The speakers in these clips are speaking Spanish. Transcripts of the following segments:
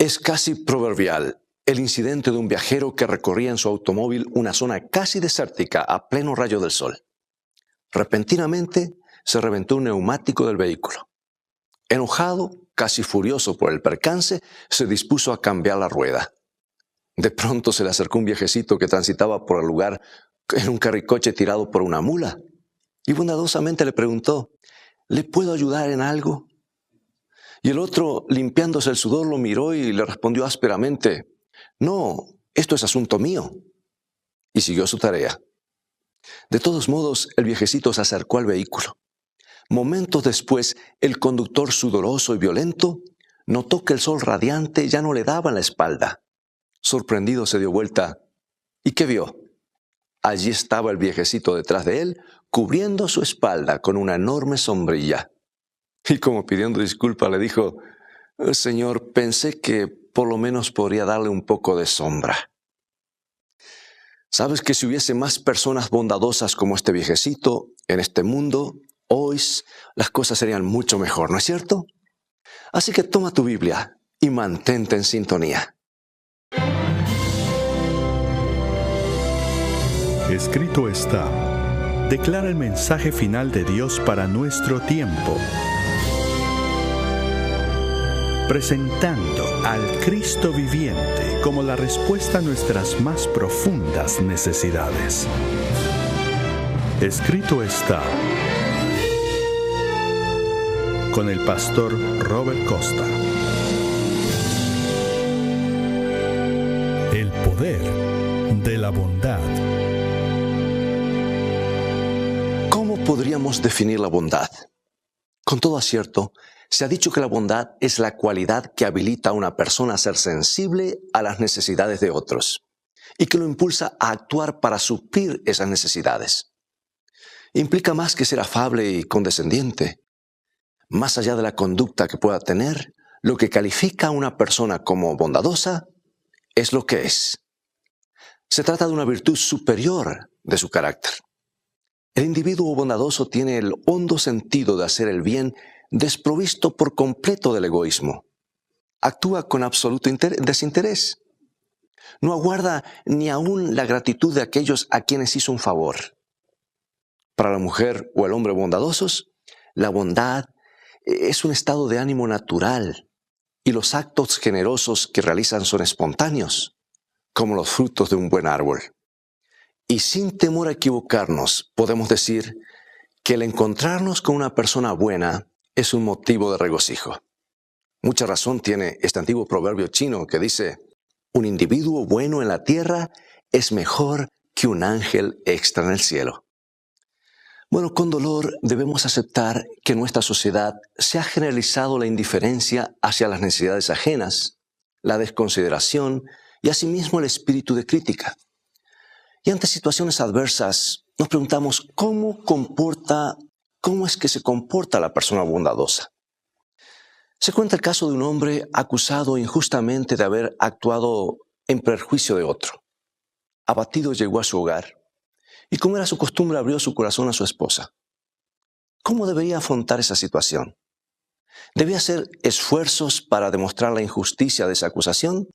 Es casi proverbial el incidente de un viajero que recorría en su automóvil una zona casi desértica a pleno rayo del sol. Repentinamente se reventó un neumático del vehículo. Enojado, casi furioso por el percance, se dispuso a cambiar la rueda. De pronto se le acercó un viejecito que transitaba por el lugar en un carricoche tirado por una mula y bondadosamente le preguntó: ¿le puedo ayudar en algo? Y el otro, limpiándose el sudor, lo miró y le respondió ásperamente: no, esto es asunto mío. Y siguió su tarea. De todos modos, el viejecito se acercó al vehículo. Momentos después, el conductor sudoroso y violento notó que el sol radiante ya no le daba en la espalda. Sorprendido se dio vuelta. ¿Y qué vio? Allí estaba el viejecito detrás de él, cubriendo su espalda con una enorme sombrilla. Y como pidiendo disculpas le dijo: Señor, pensé que por lo menos podría darle un poco de sombra. ¿Sabes que si hubiese más personas bondadosas como este viejecito en este mundo, hoy las cosas serían mucho mejor, ¿no es cierto? Así que toma tu Biblia y mantente en sintonía. Escrito está: declara el mensaje final de Dios para nuestro tiempo, presentando al Cristo viviente como la respuesta a nuestras más profundas necesidades. Escrito está, con el pastor Robert Costa. El poder de la bondad. ¿Cómo podríamos definir la bondad? Con todo acierto, se ha dicho que la bondad es la cualidad que habilita a una persona a ser sensible a las necesidades de otros y que lo impulsa a actuar para suplir esas necesidades. Implica más que ser afable y condescendiente. Más allá de la conducta que pueda tener, lo que califica a una persona como bondadosa es lo que es. Se trata de una virtud superior de su carácter. El individuo bondadoso tiene el hondo sentido de hacer el bien desprovisto por completo del egoísmo. Actúa con absoluto desinterés. No aguarda ni aún la gratitud de aquellos a quienes hizo un favor. Para la mujer o el hombre bondadosos, la bondad es un estado de ánimo natural y los actos generosos que realizan son espontáneos, como los frutos de un buen árbol. Y sin temor a equivocarnos, podemos decir que el encontrarnos con una persona buena es un motivo de regocijo. Mucha razón tiene este antiguo proverbio chino que dice: un individuo bueno en la tierra es mejor que un ángel extra en el cielo. Bueno, con dolor debemos aceptar que en nuestra sociedad se ha generalizado la indiferencia hacia las necesidades ajenas, la desconsideración y asimismo el espíritu de crítica. Y ante situaciones adversas nos preguntamos cómo es que se comporta la persona bondadosa. Se cuenta el caso de un hombre acusado injustamente de haber actuado en perjuicio de otro. Abatido llegó a su hogar y, como era su costumbre, abrió su corazón a su esposa. ¿Cómo debería afrontar esa situación? ¿Debía hacer esfuerzos para demostrar la injusticia de esa acusación?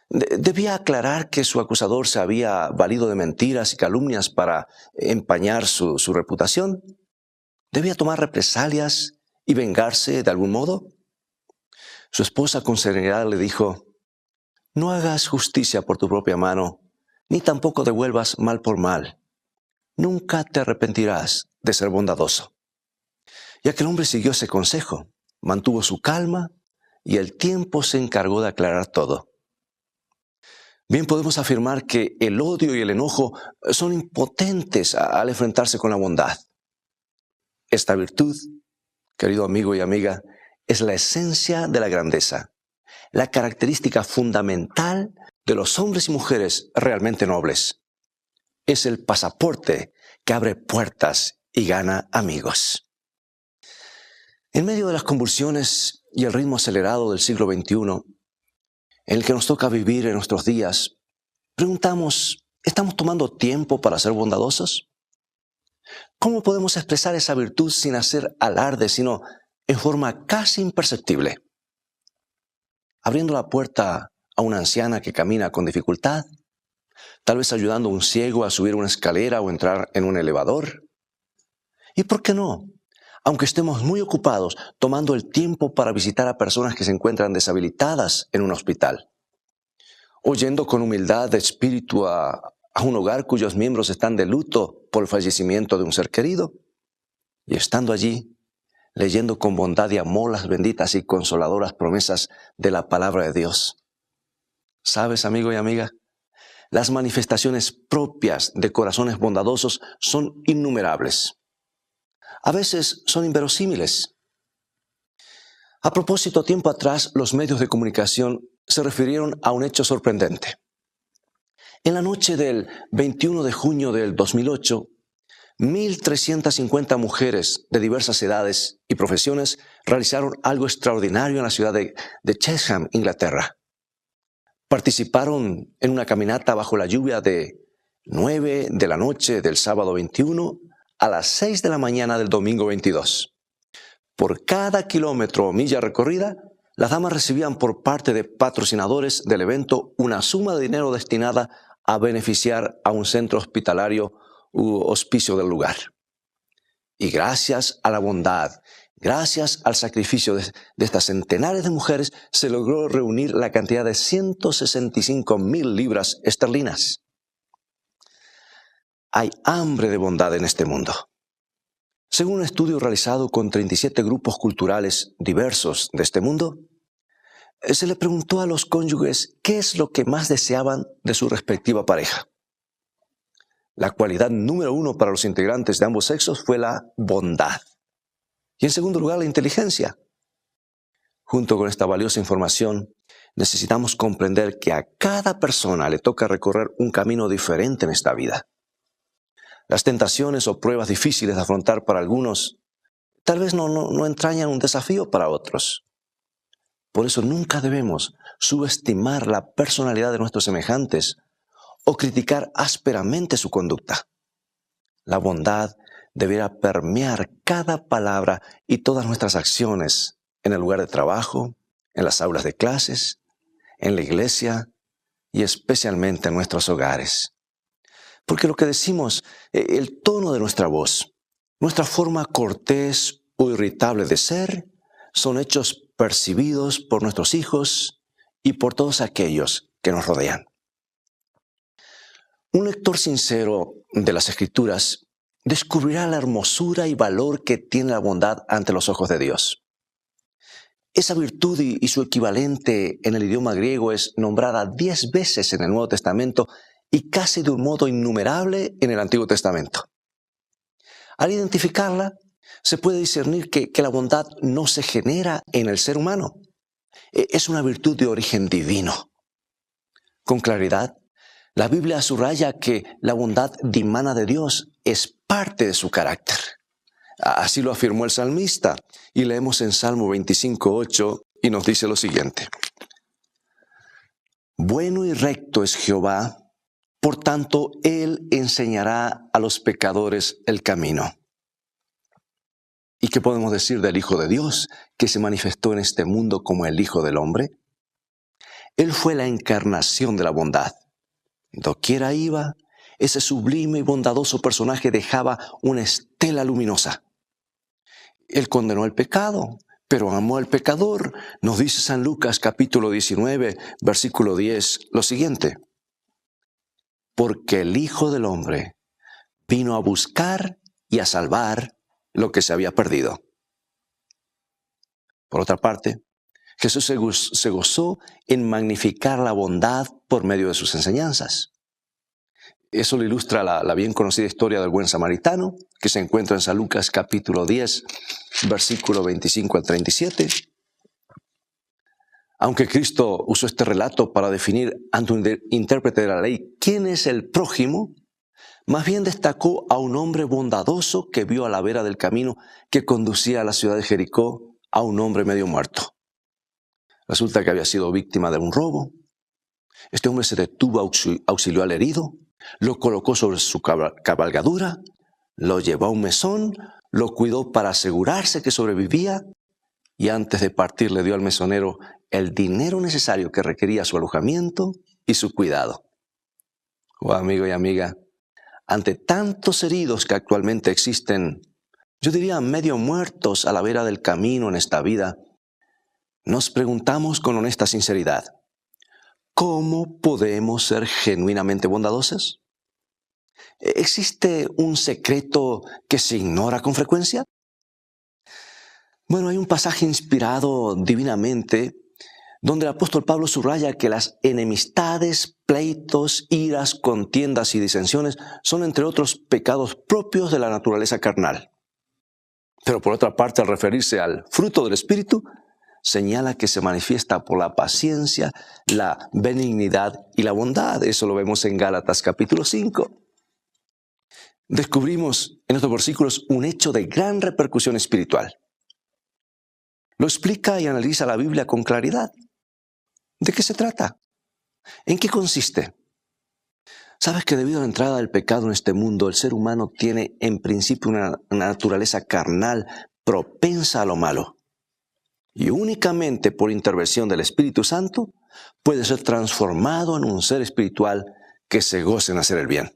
¿Debía aclarar que su acusador se había valido de mentiras y calumnias para empañar su reputación? ¿Debía tomar represalias y vengarse de algún modo? Su esposa con serenidad le dijo: no hagas justicia por tu propia mano, ni tampoco devuelvas mal por mal. Nunca te arrepentirás de ser bondadoso. Y aquel hombre siguió ese consejo, mantuvo su calma y el tiempo se encargó de aclarar todo. Bien, podemos afirmar que el odio y el enojo son impotentes al enfrentarse con la bondad. Esta virtud, querido amigo y amiga, es la esencia de la grandeza, la característica fundamental de los hombres y mujeres realmente nobles. Es el pasaporte que abre puertas y gana amigos. En medio de las convulsiones y el ritmo acelerado del siglo XXI, en el que nos toca vivir en nuestros días, preguntamos: ¿estamos tomando tiempo para ser bondadosos? ¿Cómo podemos expresar esa virtud sin hacer alarde, sino en forma casi imperceptible? abriendo la puerta a una anciana que camina con dificultad, tal vez ayudando a un ciego a subir una escalera o entrar en un elevador. ¿Y por qué no? Aunque estemos muy ocupados, tomando el tiempo para visitar a personas que se encuentran deshabilitadas en un hospital, o yendo con humildad de espíritu a un hogar cuyos miembros están de luto por el fallecimiento de un ser querido, y estando allí, leyendo con bondad y amor las benditas y consoladoras promesas de la palabra de Dios. ¿Sabes, amigo y amiga? Las manifestaciones propias de corazones bondadosos son innumerables. A veces son inverosímiles. A propósito, tiempo atrás, los medios de comunicación se refirieron a un hecho sorprendente. En la noche del 21 de junio del 2008, 1.350 mujeres de diversas edades y profesiones realizaron algo extraordinario en la ciudad de Chesham, Inglaterra. Participaron en una caminata bajo la lluvia de 9 de la noche del sábado 21 a las 6 de la mañana del domingo 22. Por cada kilómetro o milla recorrida, las damas recibían por parte de patrocinadores del evento una suma de dinero destinada a beneficiar a un centro hospitalario u hospicio del lugar. Y gracias a la bondad, gracias al sacrificio de estas centenares de mujeres, se logró reunir la cantidad de 165,000 libras esterlinas. Hay hambre de bondad en este mundo. Según un estudio realizado con 37 grupos culturales diversos de este mundo, se le preguntó a los cónyuges qué es lo que más deseaban de su respectiva pareja. La cualidad número 1 para los integrantes de ambos sexos fue la bondad. Y en segundo lugar, la inteligencia. Junto con esta valiosa información, necesitamos comprender que a cada persona le toca recorrer un camino diferente en esta vida. Las tentaciones o pruebas difíciles de afrontar para algunos tal vez no entrañan un desafío para otros. Por eso nunca debemos subestimar la personalidad de nuestros semejantes o criticar ásperamente su conducta. La bondad deberá permear cada palabra y todas nuestras acciones en el lugar de trabajo, en las aulas de clases, en la iglesia y especialmente en nuestros hogares. Porque lo que decimos, el tono de nuestra voz, nuestra forma cortés o irritable de ser, son hechos percibidos por nuestros hijos y por todos aquellos que nos rodean. Un lector sincero de las Escrituras descubrirá la hermosura y valor que tiene la bondad ante los ojos de Dios. Esa virtud y su equivalente en el idioma griego es nombrada 10 veces en el Nuevo Testamento y casi de un modo innumerable en el Antiguo Testamento. Al identificarla, se puede discernir que la bondad no se genera en el ser humano. Es una virtud de origen divino. Con claridad, la Biblia subraya que la bondad dimana de Dios es parte de su carácter. Así lo afirmó el salmista, y leemos en Salmo 25:8 y nos dice lo siguiente: Bueno y recto es Jehová, por tanto Él enseñará a los pecadores el camino. ¿Y qué podemos decir del Hijo de Dios, que se manifestó en este mundo como el Hijo del Hombre? Él fue la encarnación de la bondad. Doquiera iba, ese sublime y bondadoso personaje dejaba una estela luminosa. Él condenó el pecado, pero amó al pecador. Nos dice San Lucas capítulo 19, versículo 10, lo siguiente: Porque el Hijo del Hombre vino a buscar y a salvar lo que se había perdido. Por otra parte, Jesús se gozó en magnificar la bondad por medio de sus enseñanzas. Eso lo ilustra la bien conocida historia del buen samaritano, que se encuentra en San Lucas capítulo 10, versículo 25 al 37. Aunque Cristo usó este relato para definir ante un intérprete de la ley quién es el prójimo, más bien destacó a un hombre bondadoso que vio a la vera del camino que conducía a la ciudad de Jericó a un hombre medio muerto. Resulta que había sido víctima de un robo. Este hombre se detuvo, auxilió al herido, lo colocó sobre su cabalgadura, lo llevó a un mesón, lo cuidó para asegurarse que sobrevivía y antes de partir le dio al mesonero el dinero necesario que requería su alojamiento y su cuidado. Oh, amigo y amiga, ante tantos heridos que actualmente existen, yo diría medio muertos a la vera del camino en esta vida, nos preguntamos con honesta sinceridad, ¿cómo podemos ser genuinamente bondadosos? ¿Existe un secreto que se ignora con frecuencia? Bueno, hay un pasaje inspirado divinamente donde el apóstol Pablo subraya que las enemistades, pleitos, iras, contiendas y disensiones son, entre otros, pecados propios de la naturaleza carnal. Pero por otra parte, al referirse al fruto del Espíritu, señala que se manifiesta por la paciencia, la benignidad y la bondad. Eso lo vemos en Gálatas capítulo 5. Descubrimos en estos versículos un hecho de gran repercusión espiritual. Lo explica y analiza la Biblia con claridad. ¿De qué se trata? ¿En qué consiste? ¿Sabes que debido a la entrada del pecado en este mundo, el ser humano tiene en principio una naturaleza carnal propensa a lo malo? Y únicamente por intervención del Espíritu Santo puede ser transformado en un ser espiritual que se goce en hacer el bien.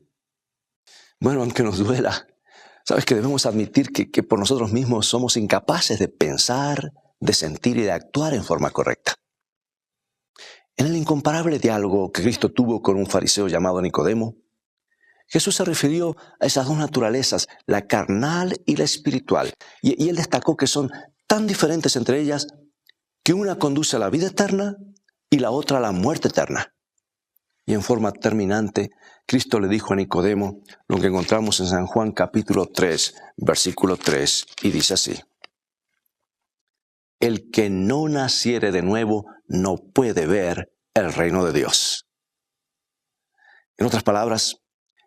Bueno, aunque nos duela, sabes que debemos admitir que por nosotros mismos somos incapaces de pensar, de sentir y de actuar en forma correcta. En el incomparable diálogo que Cristo tuvo con un fariseo llamado Nicodemo, Jesús se refirió a esas dos naturalezas, la carnal y la espiritual, y él destacó que son tan diferentes entre ellas que una conduce a la vida eterna y la otra a la muerte eterna. Y en forma terminante, Cristo le dijo a Nicodemo lo que encontramos en San Juan capítulo 3, versículo 3, y dice así: el que no naciere de nuevo no puede ver el reino de Dios. En otras palabras,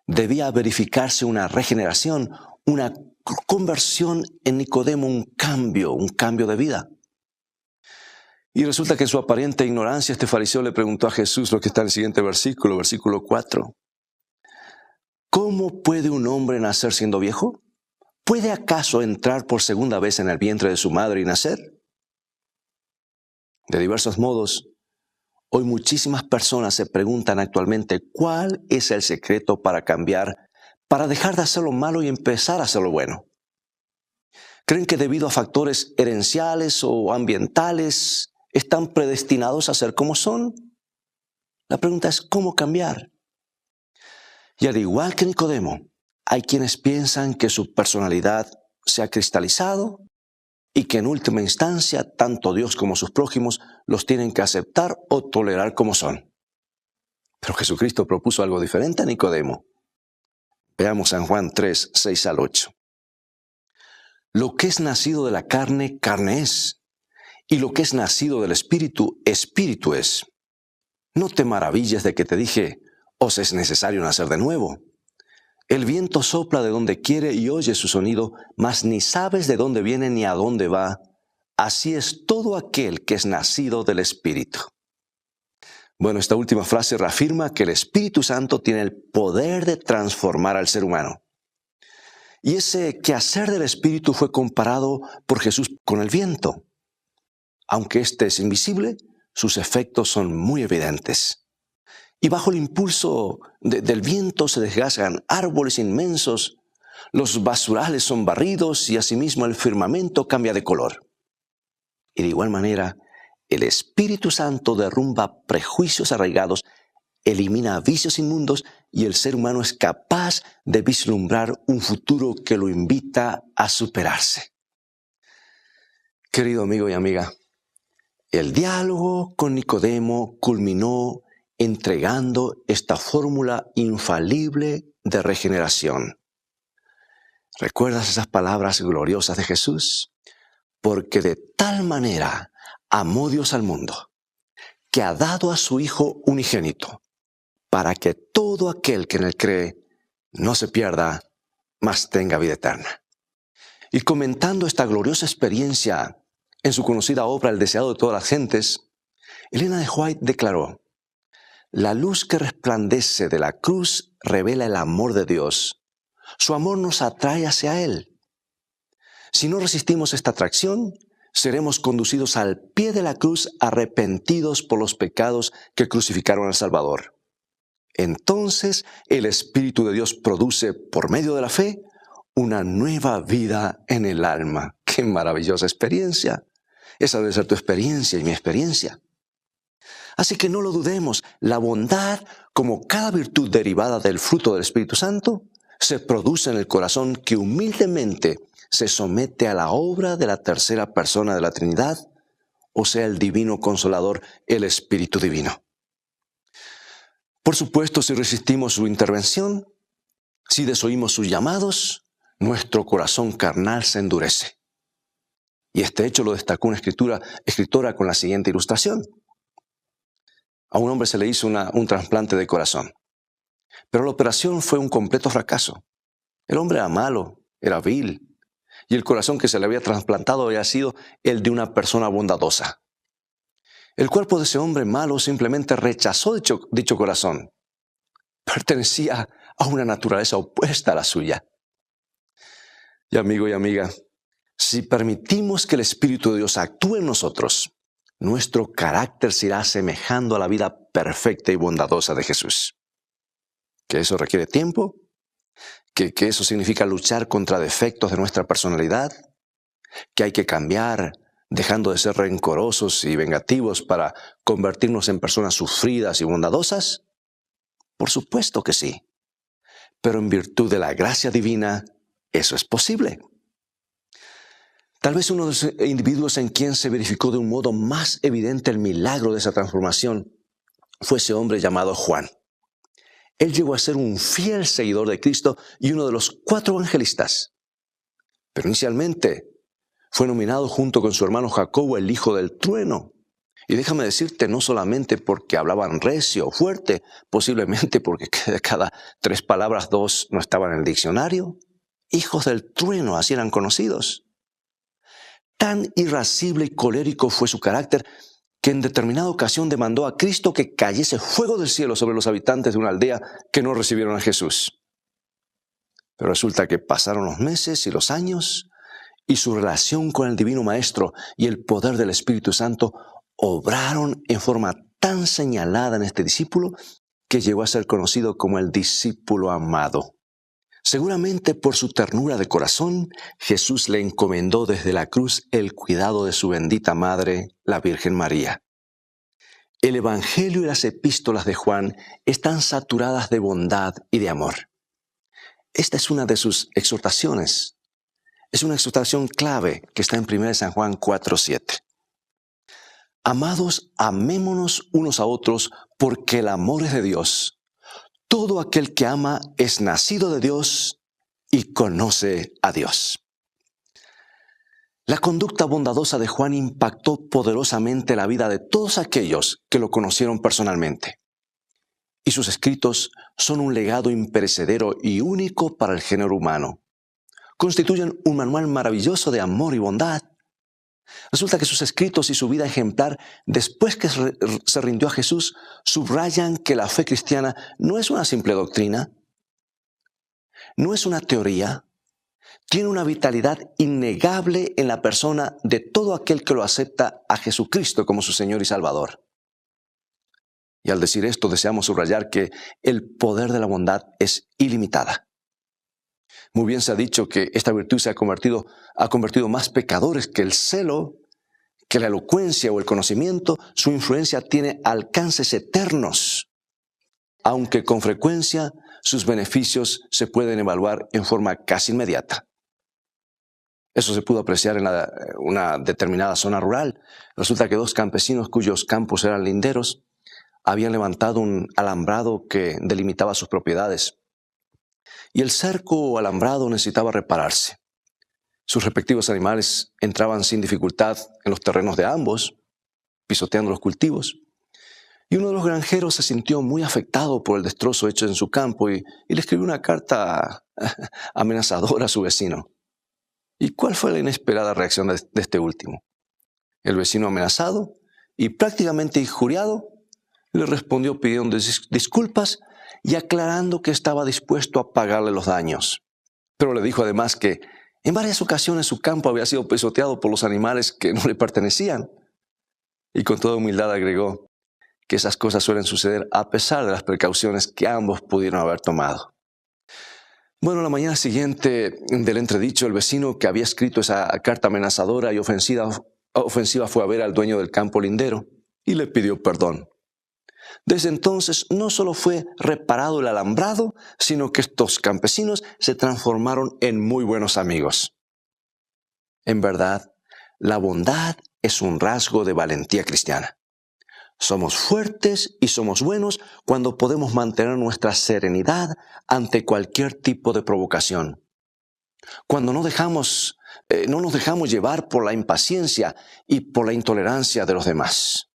debía verificarse una regeneración, una conversión en Nicodemo, un cambio de vida. Y resulta que en su aparente ignorancia este fariseo le preguntó a Jesús lo que está en el siguiente versículo, versículo 4. ¿Cómo puede un hombre nacer siendo viejo? ¿Puede acaso entrar por segunda vez en el vientre de su madre y nacer? De diversos modos, hoy muchísimas personas se preguntan actualmente cuál es el secreto para cambiar, para dejar de hacer lo malo y empezar a hacer lo bueno. Creen que debido a factores herenciales o ambientales están predestinados a ser como son. La pregunta es ¿cómo cambiar? Y al igual que Nicodemo, hay quienes piensan que su personalidad se ha cristalizado y que en última instancia tanto Dios como sus prójimos los tienen que aceptar o tolerar como son. Pero Jesucristo propuso algo diferente a Nicodemo. Veamos San Juan 3, 6 al 8. Lo que es nacido de la carne, carne es, y lo que es nacido del Espíritu, Espíritu es. No te maravilles de que te dije, os es necesario nacer de nuevo. El viento sopla de donde quiere y oye su sonido, mas ni sabes de dónde viene ni a dónde va. Así es todo aquel que es nacido del Espíritu. Bueno, esta última frase reafirma que el Espíritu Santo tiene el poder de transformar al ser humano. Y ese quehacer del Espíritu fue comparado por Jesús con el viento. Aunque este es invisible, sus efectos son muy evidentes. Y bajo el impulso del viento se desgastan árboles inmensos, los basurales son barridos y asimismo el firmamento cambia de color. Y de igual manera, el Espíritu Santo derrumba prejuicios arraigados, elimina vicios inmundos y el ser humano es capaz de vislumbrar un futuro que lo invita a superarse. Querido amigo y amiga, el diálogo con Nicodemo culminó entregando esta fórmula infalible de regeneración. ¿Recuerdas esas palabras gloriosas de Jesús? Porque de tal manera amó Dios al mundo, que ha dado a su Hijo unigénito, para que todo aquel que en él cree no se pierda, mas tenga vida eterna. Y comentando esta gloriosa experiencia en su conocida obra El deseado de todas las gentes, Elena de White declaró: la luz que resplandece de la cruz revela el amor de Dios. Su amor nos atrae hacia Él. Si no resistimos esta atracción, seremos conducidos al pie de la cruz arrepentidos por los pecados que crucificaron al Salvador. Entonces el Espíritu de Dios produce, por medio de la fe, una nueva vida en el alma. ¡Qué maravillosa experiencia! Esa debe ser tu experiencia y mi experiencia. Así que no lo dudemos, la bondad, como cada virtud derivada del fruto del Espíritu Santo, se produce en el corazón que humildemente se somete a la obra de la tercera persona de la Trinidad, o sea, el Divino Consolador, el Espíritu Divino. Por supuesto, si resistimos su intervención, si desoímos sus llamados, nuestro corazón carnal se endurece. Y este hecho lo destacó una escritora con la siguiente ilustración. A un hombre se le hizo un trasplante de corazón, pero la operación fue un completo fracaso. El hombre era malo, era vil, y el corazón que se le había trasplantado había sido el de una persona bondadosa. El cuerpo de ese hombre malo simplemente rechazó dicho corazón. Pertenecía a una naturaleza opuesta a la suya. Y amigo y amiga, si permitimos que el Espíritu de Dios actúe en nosotros, nuestro carácter se irá asemejando a la vida perfecta y bondadosa de Jesús. ¿Que eso requiere tiempo? ¿Que eso significa luchar contra defectos de nuestra personalidad? ¿Que hay que cambiar, dejando de ser rencorosos y vengativos para convertirnos en personas sufridas y bondadosas? Por supuesto que sí. Pero en virtud de la gracia divina, eso es posible. Tal vez uno de los individuos en quien se verificó de un modo más evidente el milagro de esa transformación fue ese hombre llamado Juan. Él llegó a ser un fiel seguidor de Cristo y uno de los 4 evangelistas. Pero inicialmente fue nominado junto con su hermano Jacobo el hijo del trueno. Y déjame decirte, no solamente porque hablaban recio o fuerte, posiblemente porque de cada 3 palabras 2 no estaban en el diccionario. Hijos del trueno, así eran conocidos. Tan irascible y colérico fue su carácter que en determinada ocasión demandó a Cristo que cayese fuego del cielo sobre los habitantes de una aldea que no recibieron a Jesús. Pero resulta que pasaron los meses y los años y su relación con el Divino Maestro y el poder del Espíritu Santo obraron en forma tan señalada en este discípulo que llegó a ser conocido como el discípulo amado. Seguramente por su ternura de corazón, Jesús le encomendó desde la cruz el cuidado de su bendita madre, la Virgen María. El Evangelio y las epístolas de Juan están saturadas de bondad y de amor. Esta es una de sus exhortaciones. Es una exhortación clave que está en 1 San Juan 4:7. Amados, amémonos unos a otros porque el amor es de Dios. Todo aquel que ama es nacido de Dios y conoce a Dios. La conducta bondadosa de Juan impactó poderosamente la vida de todos aquellos que lo conocieron personalmente. Y sus escritos son un legado imperecedero y único para el género humano. Constituyen un manual maravilloso de amor y bondad. Resulta que sus escritos y su vida ejemplar, después que se rindió a Jesús, subrayan que la fe cristiana no es una simple doctrina, no es una teoría, tiene una vitalidad innegable en la persona de todo aquel que lo acepta a Jesucristo como su Señor y Salvador. Y al decir esto, deseamos subrayar que el poder de la bondad es ilimitada. Muy bien se ha dicho que esta virtud ha convertido más pecadores que el celo, que la elocuencia o el conocimiento. Su influencia tiene alcances eternos, aunque con frecuencia sus beneficios se pueden evaluar en forma casi inmediata. Eso se pudo apreciar en una determinada zona rural. Resulta que 2 campesinos cuyos campos eran linderos habían levantado un alambrado que delimitaba sus propiedades. Y el cerco o alambrado necesitaba repararse. Sus respectivos animales entraban sin dificultad en los terrenos de ambos, pisoteando los cultivos. Y uno de los granjeros se sintió muy afectado por el destrozo hecho en su campo y le escribió una carta amenazadora a su vecino. ¿Y cuál fue la inesperada reacción de este último? El vecino amenazado y prácticamente injuriado le respondió pidiendo disculpas y aclarando que estaba dispuesto a pagarle los daños. Pero le dijo además que En varias ocasiones su campo había sido pisoteado por los animales que no le pertenecían. Y con toda humildad agregó que esas cosas suelen suceder a pesar de las precauciones que ambos pudieron haber tomado. Bueno, la mañana siguiente del entredicho, el vecino que había escrito esa carta amenazadora y ofensiva fue a ver al dueño del campo lindero y le pidió perdón. Desde entonces no solo fue reparado el alambrado, sino que estos campesinos se transformaron en muy buenos amigos. En verdad, la bondad es un rasgo de valentía cristiana. Somos fuertes y somos buenos cuando podemos mantener nuestra serenidad ante cualquier tipo de provocación. Cuando no nos dejamos llevar por la impaciencia y por la intolerancia de los demás.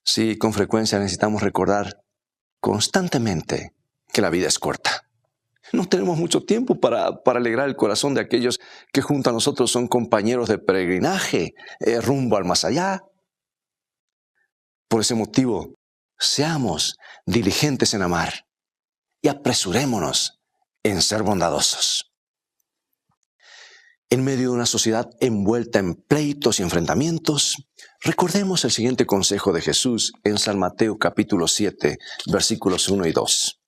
Sí, con frecuencia necesitamos recordar constantemente que la vida es corta. No tenemos mucho tiempo para alegrar el corazón de aquellos que junto a nosotros son compañeros de peregrinaje, rumbo al más allá. Por ese motivo, seamos diligentes en amar y apresurémonos en ser bondadosos. En medio de una sociedad envuelta en pleitos y enfrentamientos, recordemos el siguiente consejo de Jesús en San Mateo capítulo 7, versículos 1 y 2.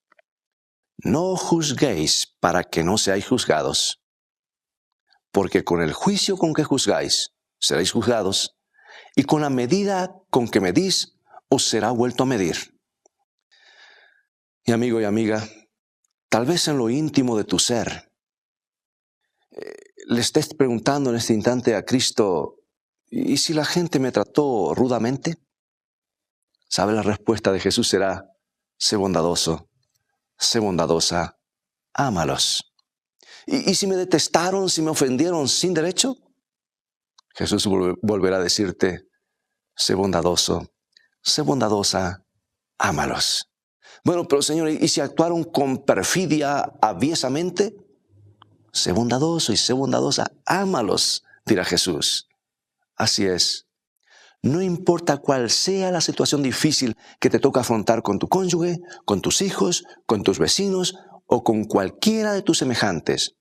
No juzguéis para que no seáis juzgados, porque con el juicio con que juzgáis, seréis juzgados, y con la medida con que medís, os será vuelto a medir. Y amigo y amiga, tal vez en lo íntimo de tu ser, le estés preguntando en este instante a Cristo, ¿y si la gente me trató rudamente? ¿Sabe? La respuesta de Jesús será, sé bondadoso, sé bondadosa, ámalos. ¿Y si me detestaron, si me ofendieron sin derecho? Jesús volverá a decirte, sé bondadoso, sé bondadosa, ámalos. Bueno, pero Señor, ¿y si actuaron con perfidia aviesamente? Sé bondadoso y sé bondadosa, ámalos, dirá Jesús. Así es. No importa cuál sea la situación difícil que te toca afrontar con tu cónyuge, con tus hijos, con tus vecinos o con cualquiera de tus semejantes,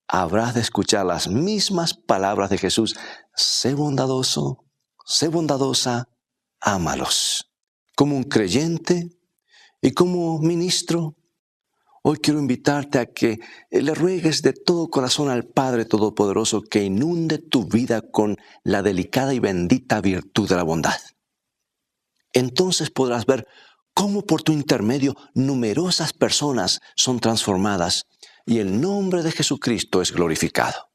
habrás de escuchar las mismas palabras de Jesús. Sé bondadoso, sé bondadosa, ámalos. Como un creyente y como ministro, hoy quiero invitarte a que le ruegues de todo corazón al Padre Todopoderoso que inunde tu vida con la delicada y bendita virtud de la bondad. Entonces podrás ver cómo por tu intermedio numerosas personas son transformadas y el nombre de Jesucristo es glorificado.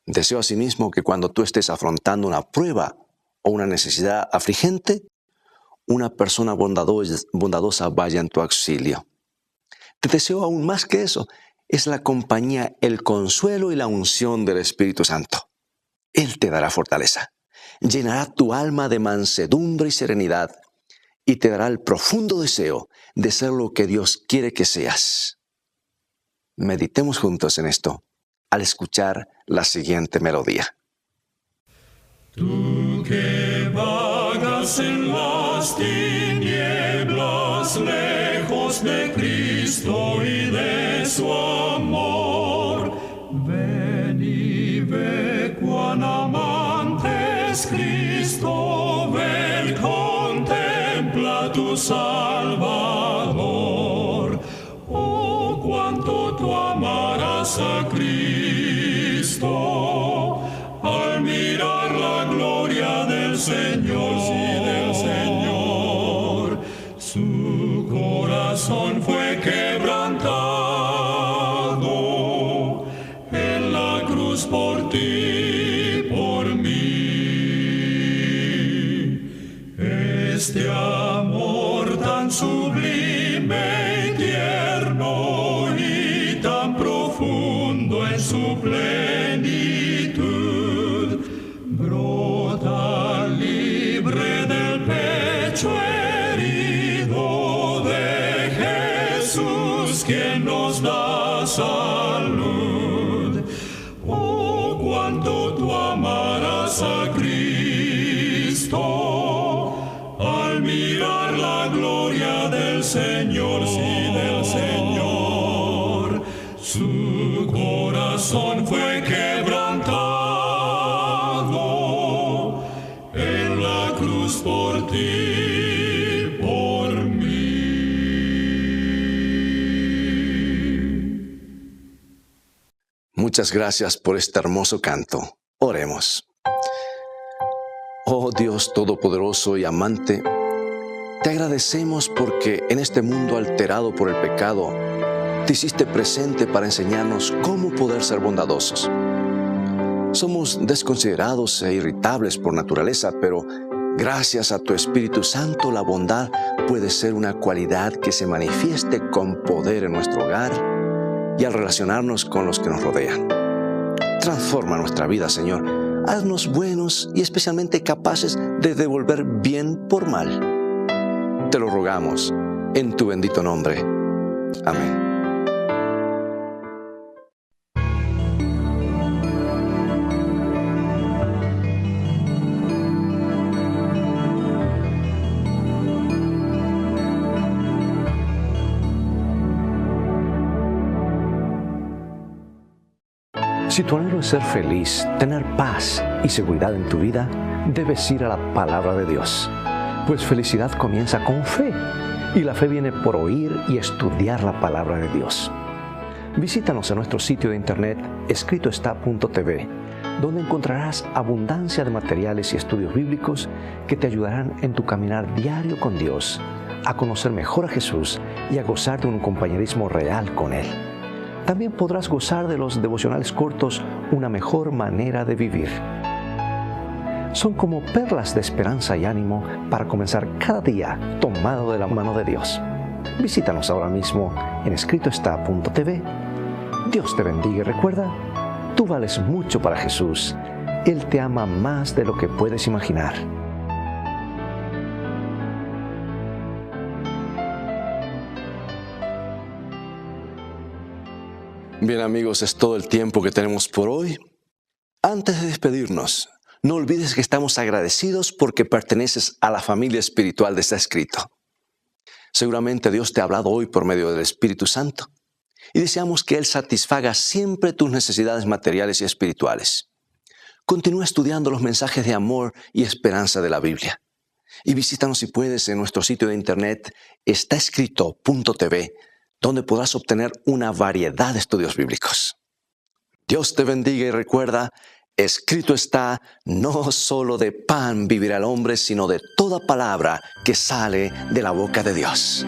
Deseo asimismo que cuando tú estés afrontando una prueba o una necesidad afligente, una persona bondadosa vaya en tu auxilio. Te deseo aún más que eso, es la compañía, el consuelo y la unción del Espíritu Santo. Él te dará fortaleza, llenará tu alma de mansedumbre y serenidad y te dará el profundo deseo de ser lo que Dios quiere que seas. Meditemos juntos en esto al escuchar la siguiente melodía. Tú que vagas en las tinieblas, lejos de Cristo y de su amor, ven y ve cuán amante es Cristo, ven, contempla tu Salvador. Oh, cuánto tú amarás a Cristo al mirar la gloria del Señor, sí, del Señor. Su corazón fue quebrantado en la cruz por ti, por mí. Este amor tan sublime y tierno y tan profundo en su plenitud, brota libre del pecho herido de Jesús, quien nos da salud. Oh, cuánto tú amarás a Cristo al mirar la gloria del Señor, sí, del Señor. Su corazón corazón fue quebrantado en la cruz por ti, por mí. Muchas gracias por este hermoso canto. Oremos. Oh Dios Todopoderoso y amante, te agradecemos porque en este mundo alterado por el pecado, te hiciste presente para enseñarnos cómo poder ser bondadosos. Somos desconsiderados e irritables por naturaleza, pero gracias a tu Espíritu Santo, la bondad puede ser una cualidad que se manifieste con poder en nuestro hogar y al relacionarnos con los que nos rodean. Transforma nuestra vida, Señor. Haznos buenos y especialmente capaces de devolver bien por mal. Te lo rogamos en tu bendito nombre. Amén. Si tu anhelo es ser feliz, tener paz y seguridad en tu vida, debes ir a la palabra de Dios. Pues felicidad comienza con fe, y la fe viene por oír y estudiar la palabra de Dios. Visítanos en nuestro sitio de internet escritoestá.tv, donde encontrarás abundancia de materiales y estudios bíblicos que te ayudarán en tu caminar diario con Dios, a conocer mejor a Jesús y a gozar de un compañerismo real con Él. También podrás gozar de los devocionales cortos, Una mejor manera de vivir. Son como perlas de esperanza y ánimo para comenzar cada día tomado de la mano de Dios. Visítanos ahora mismo en escritoestá.tv. Dios te bendiga y recuerda, tú vales mucho para Jesús. Él te ama más de lo que puedes imaginar. Bien amigos, es todo el tiempo que tenemos por hoy. Antes de despedirnos, no olvides que estamos agradecidos porque perteneces a la familia espiritual de Está Escrito. Seguramente Dios te ha hablado hoy por medio del Espíritu Santo y deseamos que Él satisfaga siempre tus necesidades materiales y espirituales. Continúa estudiando los mensajes de amor y esperanza de la Biblia. Y visítanos si puedes en nuestro sitio de internet estaescrito.tv, donde podrás obtener una variedad de estudios bíblicos. Dios te bendiga y recuerda, escrito está, no solo de pan vivirá el hombre, sino de toda palabra que sale de la boca de Dios.